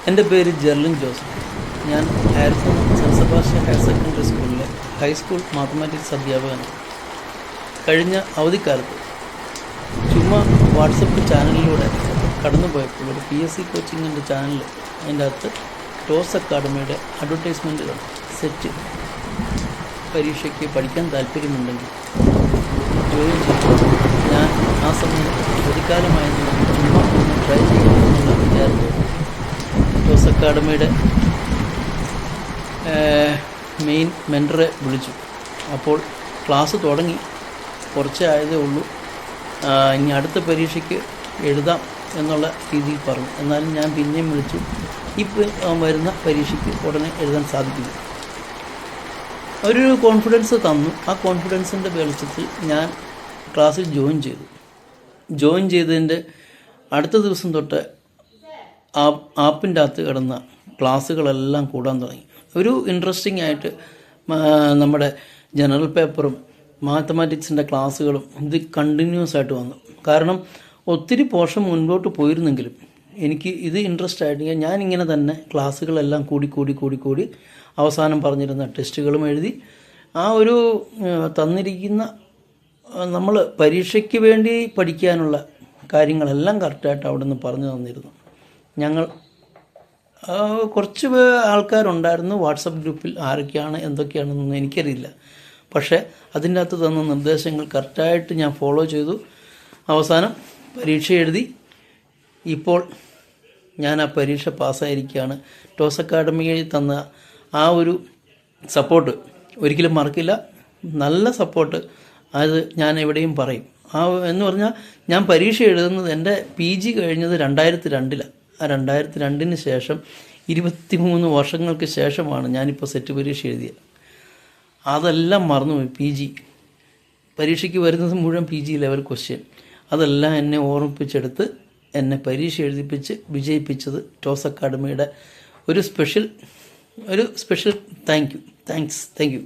എൻ്റെ പേര് ജെർലിൻ ജോസഫ്. ഞാൻ Harrison Saint Sebastian higher secondary സ്കൂളിലെ ഹൈസ്കൂൾ മാത്തമാറ്റിക്സ് അധ്യാപകനാണ്. കഴിഞ്ഞ അവധിക്കാലത്ത് ചുമ്മാ വാട്സപ്പ് ചാനലിലൂടെ കടന്നുപോയപ്പോൾ ഒരു PSC കോച്ചിങ്ങിൻ്റെ ചാനൽ, അതിൻ്റെ അകത്ത് ടോസ് അക്കാഡമിയുടെ അഡ്വർടൈസ്മെൻറ്റ് കണ്ടു. സെറ്റ് പരീക്ഷയ്ക്ക് പഠിക്കാൻ താല്പര്യമുണ്ടെങ്കിൽ ജോയിൻ ചെയ്തു. ഞാൻ ആ സമയം അവധിക്കാലമായതുകൊണ്ട് ചുമ്മാ ഒന്ന് ട്രൈ ചെയ്യാമെന്നുള്ള വിചാരത്തിൽ ടോസ് അക്കാഡമിയുടെ മെയിൻ മെൻറ്ററെ വിളിച്ചു. അപ്പോൾ ക്ലാസ് തുടങ്ങി, കുറച്ചേ ആയതേ ഉള്ളൂ, ഇനി അടുത്ത പരീക്ഷയ്ക്ക് എഴുതാം എന്നുള്ള രീതിയിൽ പറഞ്ഞു. എന്നാലും ഞാൻ പിന്നെയും വിളിച്ചു. ഇപ്പോൾ വരുന്ന പരീക്ഷയ്ക്ക് ഉടനെ എഴുതാൻ സാധിക്കില്ല. ഒരു കോൺഫിഡൻസ് തന്നു. ആ കോൺഫിഡൻസിൻ്റെ വെളിച്ചത്തിൽ ഞാൻ ക്ലാസ്സിൽ ജോയിൻ ചെയ്തതിൻ്റെ അടുത്ത ദിവസം തൊട്ട് ആപ്പിൻ്റെ അകത്ത് കിടന്ന ക്ലാസ്സുകളെല്ലാം കൂടാൻ തുടങ്ങി. ഒരു ഇൻട്രസ്റ്റിംഗ് ആയിട്ട് നമ്മുടെ ജനറൽ പേപ്പറും മാത്തമാറ്റിക്സിൻ്റെ ക്ലാസ്സുകളും ഇത് കണ്ടിന്യൂസ് ആയിട്ട് വന്നു. കാരണം ഒത്തിരി പോർഷൻ മുൻപോട്ട് പോയിരുന്നെങ്കിലും എനിക്ക് ഇത് ഇൻട്രസ്റ്റ് ആയിട്ട് ഞാനിങ്ങനെ തന്നെ ക്ലാസ്സുകളെല്ലാം കൂടി അവസാനം പറഞ്ഞിരുന്ന ടെസ്റ്റുകളും എഴുതി. ആ ഒരു തന്നിരിക്കുന്ന നമ്മൾ പരീക്ഷയ്ക്ക് വേണ്ടി പഠിക്കാനുള്ള കാര്യങ്ങളെല്ലാം കറക്റ്റായിട്ട് അവിടെ നിന്ന് പറഞ്ഞു തന്നിരുന്നു. ഞങ്ങൾ കുറച്ച് ആൾക്കാരുണ്ടായിരുന്നു വാട്സപ്പ് ഗ്രൂപ്പിൽ. ആരൊക്കെയാണ് എന്തൊക്കെയാണെന്നൊന്നും എനിക്കറിയില്ല. പക്ഷേ അതിൻ്റെ അകത്ത് തന്ന നിർദ്ദേശങ്ങൾ കറക്റ്റായിട്ട് ഞാൻ ഫോളോ ചെയ്തു. അവസാനം പരീക്ഷ എഴുതി. ഇപ്പോൾ ഞാൻ ആ പരീക്ഷ പാസ്സായിരിക്കുകയാണ്. ടോസ് അക്കാഡമിയിൽ തന്ന ആ ഒരു സപ്പോർട്ട് ഒരിക്കലും മറക്കില്ല. നല്ല സപ്പോർട്ട്. അത് ഞാൻ എവിടെയും പറയും. എന്ന് പറഞ്ഞാൽ ഞാൻ പരീക്ഷ എഴുതുന്നത് എൻ്റെ PG കഴിഞ്ഞത് 2002. ആ 2002 ശേഷം 23 വർഷങ്ങൾക്ക് ശേഷമാണ് ഞാനിപ്പോൾ സെറ്റ് പരീക്ഷ എഴുതിയത്. അതെല്ലാം മറന്നുപോയി. PG പരീക്ഷയ്ക്ക് വരുന്നത് മുഴുവൻ PG ലെവൽ ക്വസ്റ്റ്യൻ. അതെല്ലാം എന്നെ ഓർമ്മിപ്പിച്ചെടുത്ത് എന്നെ പരീക്ഷ എഴുതിപ്പിച്ച് വിജയിപ്പിച്ചത് ടോസ് അക്കാഡമിയുടെ ഒരു സ്പെഷ്യൽ താങ്ക് യു.